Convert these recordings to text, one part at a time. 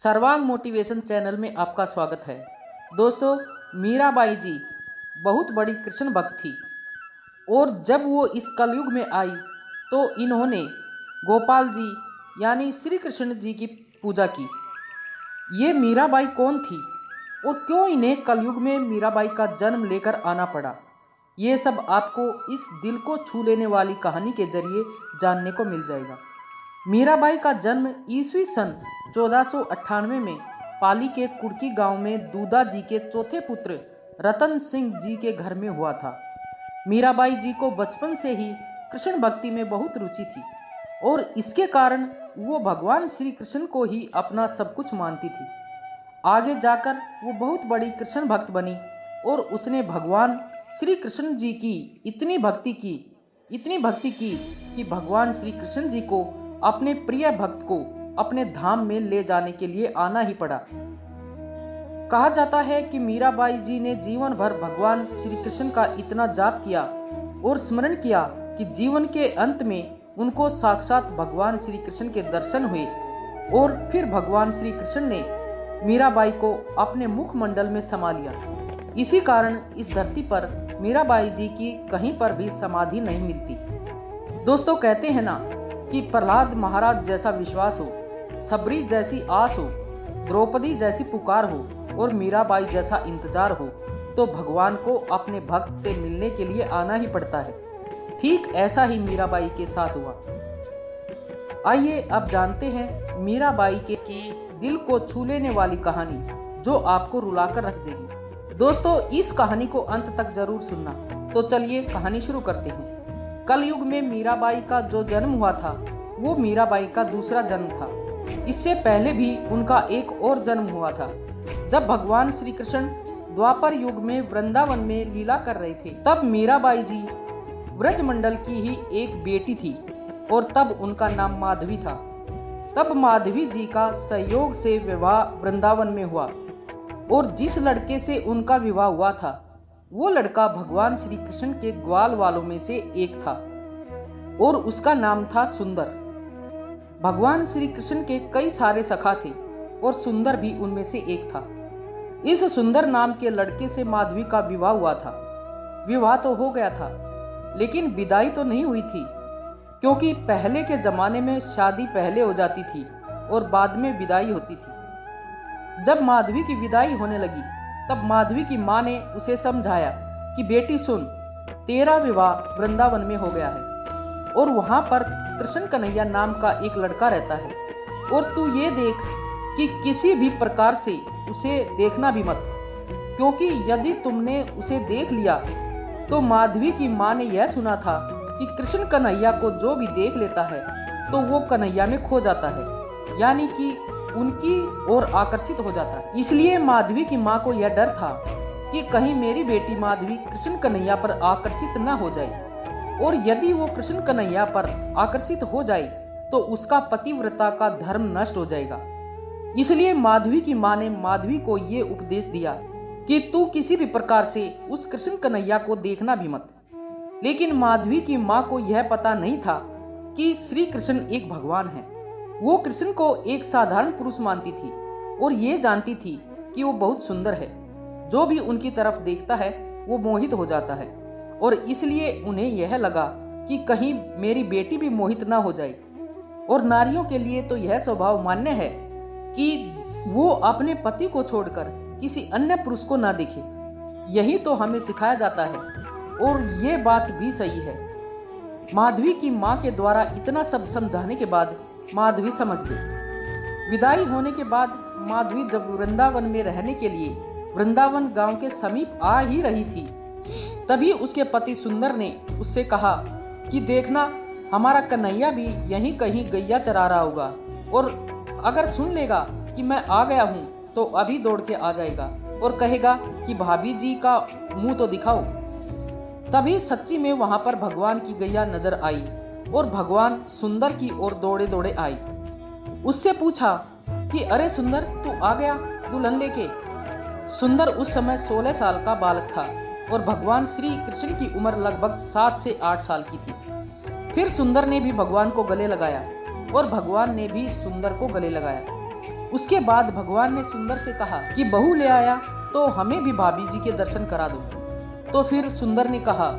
सर्वांग motivation channel में आपका स्वागत है। दोस्तों, मीराबाई जी बहुत बड़ी कृष्ण भक्त थी और जब वो इस कलयुग में आई तो इन्होंने गोपाल जी यानी श्री कृष्ण जी की पूजा की। ये मीराबाई कौन थी और क्यों इन्हें कलयुग में मीराबाई का जन्म लेकर आना पड़ा, ये सब आपको इस दिल को छू लेने वाली कहानी के जरिए जानने को मिल जाएगा। मीराबाई का जन्म ईस्वी सन 1498 में पाली के कुड़की गांव में दूधा जी के चौथे पुत्र रतन सिंह जी के घर में हुआ था। मीराबाई जी को बचपन से ही कृष्ण भक्ति में बहुत रुचि थी और इसके कारण वो भगवान श्री कृष्ण को ही अपना सब कुछ मानती थी। आगे जाकर वो बहुत बड़ी कृष्ण भक्त बनी और उसने भगवान श्री कृष्ण जी की इतनी भक्ति की कि भगवान श्री कृष्ण जी को अपने प्रिय भक्त को अपने धाम में ले जाने के लिए आना ही पड़ा। कहा जाता है कि मीराबाई जी ने जीवन भर भगवान श्री कृष्ण का इतना जाप किया और स्मरण किया कि जीवन के अंत में उनको साक्षात भगवान श्री कृष्ण के दर्शन हुए और फिर भगवान श्री कृष्ण ने मीराबाई को अपने मुखमंडल में समा लिया। इसी कारण इस धरती पर मीराबाई जी की कहीं पर भी समाधि नहीं मिलती। दोस्तों, कहते हैं ना कि प्रहलाद महाराज जैसा विश्वास हो, सबरी जैसी आस हो, द्रौपदी जैसी पुकार हो और मीराबाई जैसा इंतजार हो तो भगवान को अपने भक्त से मिलने के लिए आना ही पड़ता है। ठीक ऐसा ही मीराबाई के साथ हुआ। आइए अब जानते हैं मीराबाई के दिल को छू लेने वाली कहानी जो आपको रुलाकर रख देगी। दोस्तों, इस कहानी को अंत तक जरूर सुनना। तो चलिए कहानी शुरू करते हैं। कलयुग में मीराबाई का जो जन्म हुआ था वो मीराबाई का दूसरा जन्म था। इससे पहले भी उनका एक और जन्म हुआ था जब भगवान श्री कृष्ण द्वापर युग में वृंदावन में लीला कर रहे थे। तब मीराबाई जी व्रजमंडल की ही एक बेटी थी और तब उनका नाम माधवी था। तब माधवी जी का सहयोग से विवाह वृंदावन में हुआ और जिस लड़के से उनका विवाह हुआ था वो लड़का भगवान श्री कृष्ण के ग्वाल वालों में से एक था और उसका नाम था सुंदर। भगवान श्री कृष्ण के कई सारे सखा थे और सुंदर भी उनमें से एक था। इस सुंदर नाम के लड़के से माधवी का विवाह हुआ था। विवाह तो हो गया था लेकिन विदाई तो नहीं हुई थी, क्योंकि पहले के जमाने में शादी पहले हो जाती थी और बाद में विदाई होती थी। जब माधवी की विदाई होने लगी तब माधवी की माँ ने उसे समझाया कि बेटी सुन, तेरा विवाह वृंदावन में हो गया है और वहां पर कृष्ण कन्हैया नाम का एक लड़का रहता है और तू ये देख कि किसी भी प्रकार से उसे देखना भी मत, क्योंकि यदि तुमने उसे देख लिया तो माधवी की माँ ने यह सुना था कि कृष्ण कन्हैया को जो भी देख लेता है तो वो कन्हैया में खो जाता है, यानी कि उनकी ओर आकर्षित हो जाता है। इसलिए माधवी की माँ को यह डर था कि कहीं मेरी बेटी माधवी कृष्ण कन्हैया पर आकर्षित न हो जाए और यदि वो कृष्ण कन्हैया पर आकर्षित हो जाए तो उसका पतिव्रता का धर्म नष्ट हो जाएगा। इसलिए माधवी की माँ ने माधवी को ये उपदेश दिया कि तू किसी भी प्रकार से उस कृष्ण कन्हैया को देखना भी मत। लेकिन माधवी की माँ को यह पता नहीं था कि श्री कृष्ण एक भगवान है। वो कृष्ण को एक साधारण पुरुष मानती थी और ये जानती थी कि वो बहुत सुंदर है। जो भी उनकी तरफ देखता है वो मोहित हो जाता है और इसलिए उन्हें यह लगा कि कहीं मेरी बेटी भी मोहित ना हो जाए। और नारियों के लिए तो यह स्वभाव मान्य है कि वो अपने पति को छोड़कर किसी अन्य पुरुष को ना देखे। यही तो हमें सिखाया जाता है और ये बात भी सही है। माधवी की माँ के द्वारा इतना सब समझाने के बाद माधवी समझ गई। विदाई होने के बाद माधवी जब वृंदावन में रहने के लिए वृंदावन गांव के समीप आ ही रही थी तभी उसके पति सुंदर ने उससे कहा कि देखना, हमारा कन्हैया भी यहीं कहीं गैया चरा रहा होगा और अगर सुन लेगा कि मैं आ गया हूँ तो अभी दौड़ के आ जाएगा और कहेगा कि भाभी जी का मुंह तो दिखाओ। तभी सच्ची में वहां पर भगवान की गैया नजर आई और भगवान सुंदर की ओर दौड़े दौड़े आई। उससे पूछा कि अरे सुंदर, तू आ गया दुल्हन लेके। सुंदर उस समय 16 साल का बालक था और भगवान श्री कृष्ण की उम्र लगभग 7 से 8 साल की थी। फिर सुंदर ने भी भगवान को गले लगाया और भगवान ने भी सुंदर को गले लगाया। उसके बाद भगवान ने सुंदर से कहा कि बहू ले आया तो हमें भी भाभी जी के दर्शन करा दो। तो फिर सुंदर ने कहा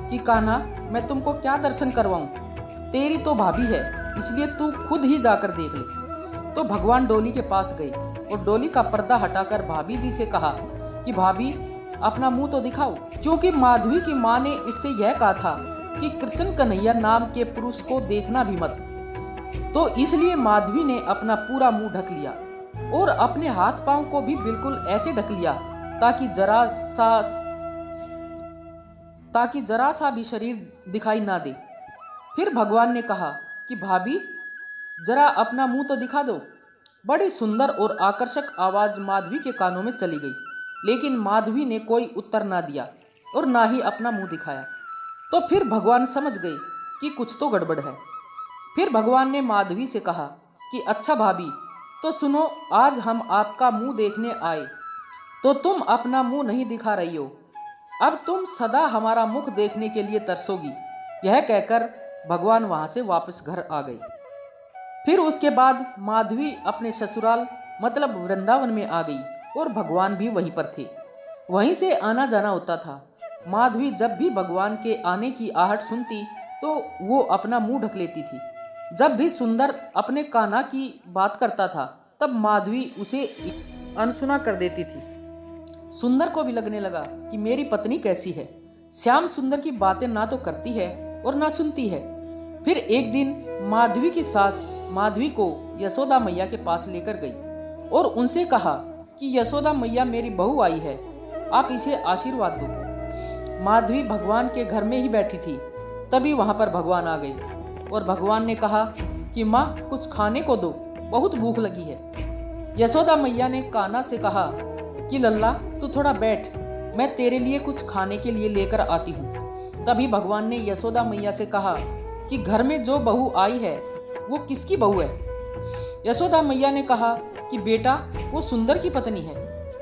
कि कान्हा, मैं तुमको क्या दर्शन करवाऊं, तेरी तो भाभी है, इसलिए तू खुद ही जाकर देख ले। तो भगवान डोली के पास गए और डोली का पर्दा हटाकर भाभी जी से कहा कि भाभी, अपना मुंह तो दिखाओ, क्योंकि माधवी की माँ ने उससे यह कहा था कि कृष्ण कन्हैया नाम के पुरुष को देखना भी मत। तो इसलिए माधवी ने अपना पूरा मुंह ढक लिया और अपने हाथ पांव को भी बिल्कुल ऐसे ढक लिया ताकि जरा सा भी शरीर दिखाई ना दे। फिर भगवान ने कहा कि भाभी, जरा अपना मुंह तो दिखा दो। बड़ी सुंदर और आकर्षक आवाज माधवी के कानों में चली गई, लेकिन माधवी ने कोई उत्तर ना दिया और ना ही अपना मुंह दिखाया। तो फिर भगवान समझ गए कि कुछ तो गड़बड़ है। फिर भगवान ने माधवी से कहा कि अच्छा भाभी, तो सुनो, आज हम आपका मुंह देखने आए, तो तुम अपना मुंह नहीं दिखा रही हो, अब तुम सदा हमारा मुख देखने के लिए तरसोगी। यह कहकर भगवान वहां से वापस घर आ गए। फिर उसके बाद माधवी अपने ससुराल मतलब वृंदावन में आ गई और भगवान भी वहीं पर थे। वहीं से आना जाना होता था। माधवी जब भी भगवान के आने की आहट सुनती तो वो अपना मुंह ढक लेती थी। जब भी सुंदर अपने कान्हा की बात करता था तब माधवी उसे अनसुना कर देती थी। सुंदर को भी लगने लगा कि मेरी पत्नी कैसी है, श्याम सुंदर की बातें ना तो करती है और ना सुनती है। फिर एक दिन माधवी की सास माधवी को यशोदा मैया के पास लेकर गई और उनसे कहा कि यशोदा मैया, मेरी बहू आई है, आप इसे आशीर्वाद दो। माधवी भगवान के घर में ही बैठी थी, तभी वहां पर भगवान आ गए और भगवान ने कहा कि माँ, कुछ खाने को दो, बहुत भूख लगी है। यशोदा मैया ने कान्हा से कहा कि लल्ला, तू थोड़ा बैठ, मैं तेरे लिए कुछ खाने के लिए लेकर आती हूँ। तभी भगवान ने यशोदा मैया से कहा कि घर में जो बहू आई है वो किसकी बहू है। यशोदा मैया ने कहा कि बेटा, वो सुंदर की पत्नी है।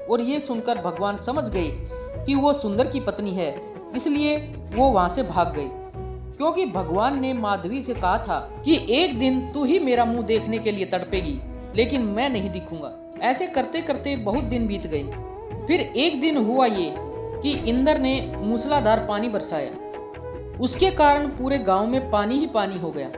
और ये सुनकर भगवान समझ गए कि वो सुंदर की पत्नी है, इसलिए वो वहां से भाग गए, क्योंकि भगवान ने माधवी से कहा था कि एक दिन तू ही मेरा मुंह देखने के लिए तड़पेगी, लेकिन मैं नहीं दिखूंगा। ऐसे करते करते बहुत दिन बीत गए। फिर एक दिन हुआ ये कि इंद्र ने मूसलाधार पानी बरसाया, उसके कारण पूरे गांव में पानी ही पानी हो गया।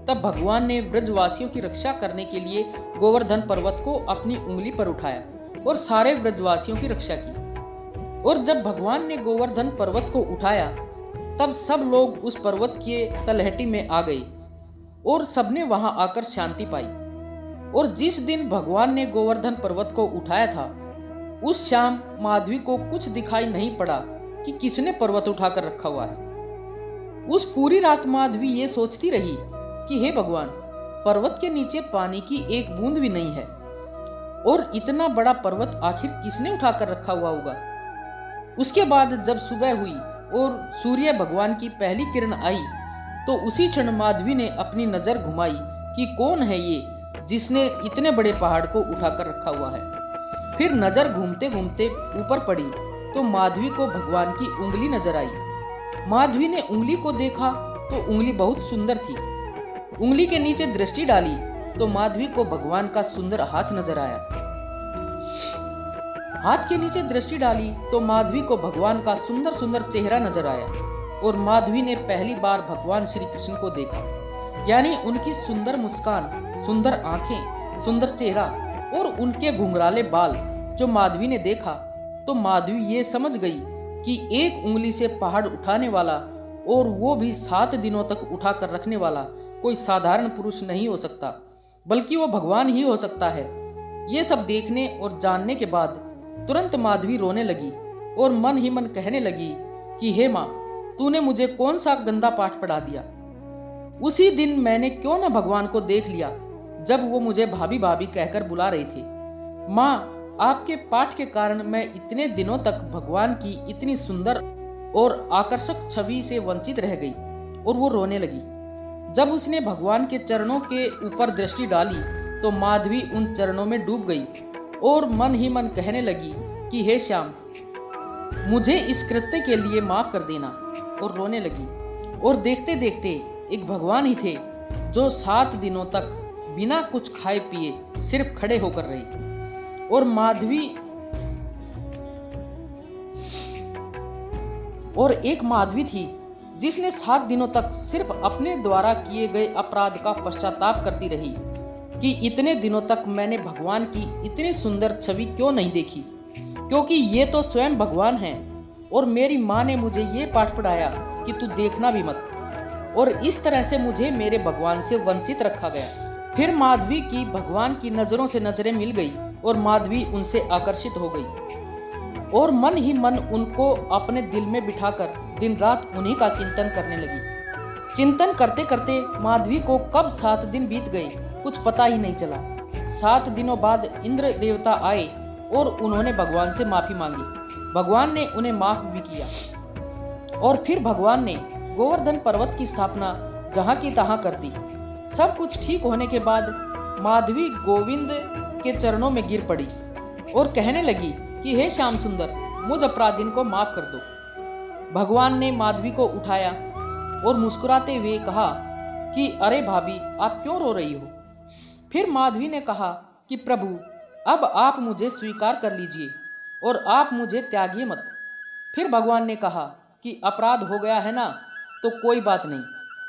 तब भगवान ने ब्रजवासियों की रक्षा करने के लिए गोवर्धन पर्वत को अपनी उंगली पर उठाया और सारे ब्रजवासियों की रक्षा की। और जब भगवान ने गोवर्धन पर्वत को उठाया तब सब लोग उस पर्वत के तलहटी में आ गए और सबने वहां आकर शांति पाई। और जिस दिन भगवान ने गोवर्धन पर्वत को उठाया था उस शाम माधवी को कुछ दिखाई नहीं पड़ा कि किसने पर्वत उठाकर रखा हुआ है। उस पूरी रात माधवी ये सोचती रही कि हे भगवान, पर्वत के नीचे पानी की एक बूंद भी नहीं है और इतना बड़ा पर्वत आखिर किसने उठाकर रखा हुआ होगा। उसके बाद जब सुबह हुई और सूर्य भगवान की पहली किरण आई तो उसी क्षण माधवी ने अपनी नजर घुमाई कि कौन है ये जिसने इतने बड़े पहाड़ को उठाकर रखा हुआ है। फिर नजर घूमते घूमते ऊपर पड़ी तो माधवी को भगवान की उंगली नजर आई। माधवी ने उंगली को देखा तो उंगली बहुत सुंदर थी। उंगली के नीचे दृष्टि डाली तो माधवी को भगवान का सुंदर हाथ नजर आया। हाथ के नीचे दृष्टि डाली तो माधवी को भगवान का सुंदर सुंदर चेहरा नजर आया और माधवी ने पहली बार भगवान श्री कृष्ण को देखा, यानी उनकी सुंदर मुस्कान, सुंदर आंखें, सुंदर चेहरा और उनके घुंघराले बाल जो माधवी ने देखा तो माधवी ये समझ गई कि एक उंगली से पहाड़ उठाने वाला और वो भी 7 दिनों तक उठाकर रखने वाला कोई साधारण पुरुष नहीं हो सकता, बल्कि वो भगवान ही हो सकता है। ये सब देखने और जानने के बाद तुरंत माधवी रोने लगी और मन ही मन कहने लगी कि हे माँ, तूने मुझे कौन सा गंदा पाठ पढ़ा दिया। उसी दिन मैंने क्यों न भगवान को देख लिया जब वो मुझे भाभी भाभी कहकर बुला रही थी। माँ, आपके पाठ के कारण मैं इतने दिनों तक भगवान की इतनी सुंदर और आकर्षक छवि से वंचित रह गई। और वो रोने लगी। जब उसने भगवान के चरणों के ऊपर दृष्टि डाली तो माधवी उन चरणों में डूब गई और मन ही मन कहने लगी कि हे श्याम, मुझे इस कृत्य के लिए माफ कर देना, और रोने लगी। और देखते देखते एक भगवान ही थे जो 7 दिनों तक बिना कुछ खाए पिए सिर्फ खड़े होकर रही। और एक माधवी थी जिसने 7 दिनों तक सिर्फ अपने द्वारा किए गए अपराध का पश्चाताप करती रही कि इतने दिनों तक मैंने भगवान की इतनी सुंदर छवि क्यों नहीं देखी, क्योंकि ये तो स्वयं भगवान हैं और मेरी माँ ने मुझे ये पाठ पढ़ाया कि तू देखना भी मत, और इस तरह से मुझे मेरे भगवान से वंचित रखा गया। फिर माधवी की भगवान की नज़रों से नजरें मिल गई और माधवी उनसे आकर्षित हो गई और मन ही मन उनको अपने दिल में बिठाकर दिन रात उन्हीं का चिंतन करने लगी। चिंतन करते करते माधवी को कब 7 दिन बीत गए कुछ पता ही नहीं चला। 7 दिनों बाद इंद्र देवता आए और उन्होंने भगवान से माफी मांगी। भगवान ने उन्हें माफ भी किया और फिर भगवान ने गोवर्धन पर्वत की स्थापना जहाँ की तहाँ कर दी। सब कुछ ठीक होने के बाद माधवी गोविंद के चरणों में गिर पड़ी और कहने लगी कि हे श्याम सुंदर, मुझ अपराधीन को माफ कर दो। भगवान ने माधवी को उठाया और मुस्कुराते हुए कहा कि अरे भाभी, आप क्यों रो रही हो। फिर माधवी ने कहा कि प्रभु, अब आप मुझे स्वीकार कर लीजिए और आप मुझे त्यागिए मत। फिर भगवान ने कहा कि अपराध हो गया है ना, तो कोई बात नहीं,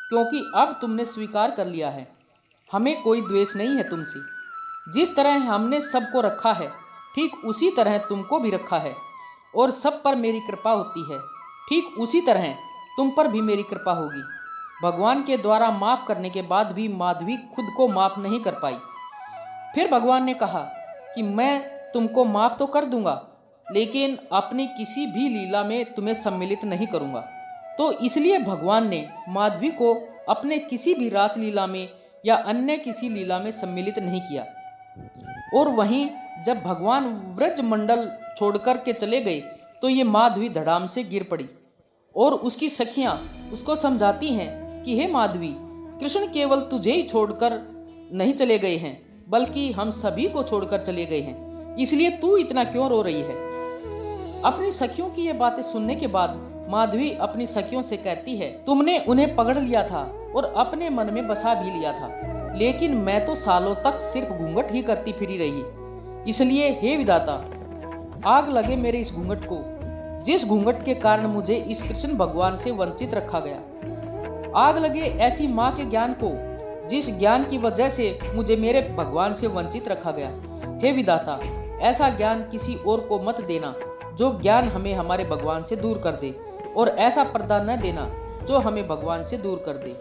क्योंकि अब तुमने स्वीकार कर लिया है। हमें कोई द्वेष नहीं है तुमसे। जिस तरह हमने सबको रखा है ठीक उसी तरह तुमको भी रखा है, और सब पर मेरी कृपा होती है ठीक उसी तरह तुम पर भी मेरी कृपा होगी। भगवान के द्वारा माफ करने के बाद भी माधवी खुद को माफ नहीं कर पाई। फिर भगवान ने कहा कि मैं तुमको माफ तो कर दूंगा, लेकिन अपनी किसी भी लीला में तुम्हें सम्मिलित नहीं करूंगा। तो इसलिए भगवान ने माधवी को अपने किसी भी रास लीला में या अन्य किसी लीला में सम्मिलित नहीं किया। और वहीं जब भगवान व्रज मंडल छोड़कर के चले गए तो ये माधवी धड़ाम से गिर पड़ी और उसकी सखियां उसको समझाती हैं कि हे माधवी, कृष्ण केवल तुझे ही छोड़कर नहीं चले गए हैं, बल्कि हम सभी को छोड़कर चले गए हैं, इसलिए तू इतना क्यों रो रही है। अपनी सखियों की ये बातें सुनने के बाद माधवी अपनी सखियों से कहती है, तुमने उन्हें पकड़ लिया था और अपने मन में बसा भी लिया था, लेकिन मैं तो सालों तक सिर्फ घूंघट ही करती फिरी रही। इसलिए हे विधाता, आग लगे मेरे इस घूंघट को, जिस घूंघट के कारण मुझे इस कृष्ण भगवान से वंचित रखा गया। आग लगे ऐसी माँ के ज्ञान को, जिस ज्ञान की वजह से मुझे मेरे भगवान से वंचित रखा गया। हे विधाता, ऐसा ज्ञान किसी और को मत देना जो ज्ञान हमें हमारे भगवान से दूर कर दे, और ऐसा पर्दा न देना जो हमें भगवान से दूर कर दे।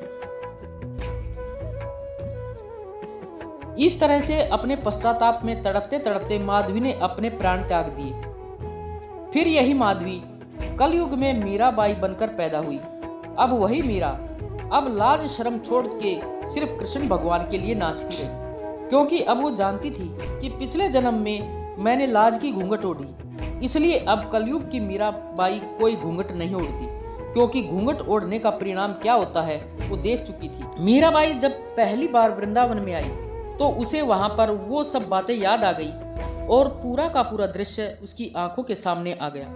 इस तरह से अपने पश्चाताप में तड़पते तड़पते माधवी ने अपने प्राण त्याग दिए। फिर यही माधवी कलयुग में मीराबाई बनकर पैदा हुई। अब वही मीरा अब लाज शर्म छोड़ के सिर्फ कृष्ण भगवान के लिए नाचती रही, क्योंकि अब वो जानती थी कि पिछले जन्म में मैंने लाज की घूंघट ओढ़ी, इसलिए अब कलयुग की मीराबाई कोई घूंघट नहीं ओढ़ती, क्योंकि घूंघट ओढ़ने का परिणाम क्या होता है वो देख चुकी थी। मीराबाई जब पहली बार वृंदावन में आई तो उसे वहां पर वो सब बातें याद आ गई और पूरा का पूरा दृश्य उसकी आंखों के सामने आ गया,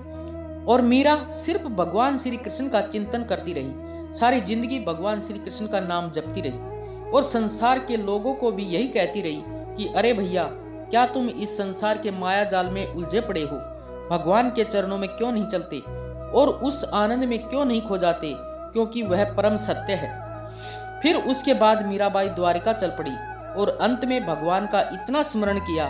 और मीरा सिर्फ भगवान श्री कृष्ण का चिंतन करती रही। सारी जिंदगी भगवान श्री कृष्ण का नाम जपती रही और संसार के लोगों को भी यही कहती रही कि अरे भैया, क्या तुम इस संसार के माया जाल में उलझे पड़े हो, भगवान के चरणों में क्यों नहीं चलते और उस आनंद में क्यों नहीं खो जाते, क्योंकि वह परम सत्य है। फिर उसके बाद मीराबाई द्वारिका चल पड़ी और अंत में भगवान का इतना स्मरण किया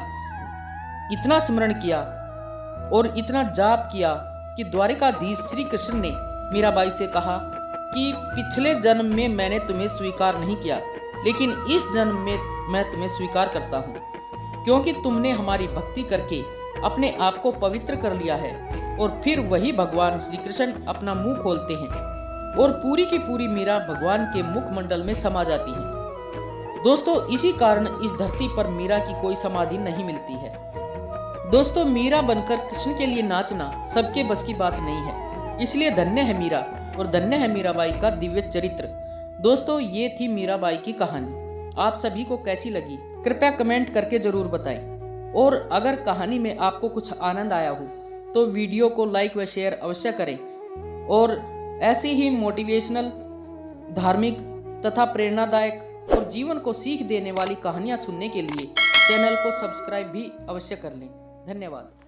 और इतना जाप किया कि द्वारिकाधीश श्री कृष्ण ने मीराबाई से कहा कि पिछले जन्म में मैंने तुम्हें स्वीकार नहीं किया, लेकिन इस जन्म में मैं तुम्हें स्वीकार करता हूँ, क्योंकि तुमने हमारी भक्ति करके अपने आप को पवित्र कर लिया है। और फिर वही भगवान श्री कृष्ण अपना मुंह खोलते हैं और पूरी की पूरी मीरा भगवान के मुखमंडल में समा जाती है। दोस्तों, इसी कारण इस धरती पर मीरा की कोई समाधि नहीं मिलती है। दोस्तों, मीरा बनकर कृष्ण के लिए नाचना सबके बस की बात नहीं है, इसलिए धन्य है मीरा और धन्य है मीराबाई का दिव्य चरित्र। दोस्तों, ये थी मीराबाई की कहानी। आप सभी को कैसी लगी कृपया कमेंट करके जरूर बताएं, और अगर कहानी में आपको कुछ आनंद आया हो तो वीडियो को लाइक व शेयर अवश्य करें, और ऐसी ही मोटिवेशनल, धार्मिक तथा प्रेरणादायक और जीवन को सीख देने वाली कहानियाँ सुनने के लिए चैनल को सब्सक्राइब भी अवश्य कर लें। धन्यवाद।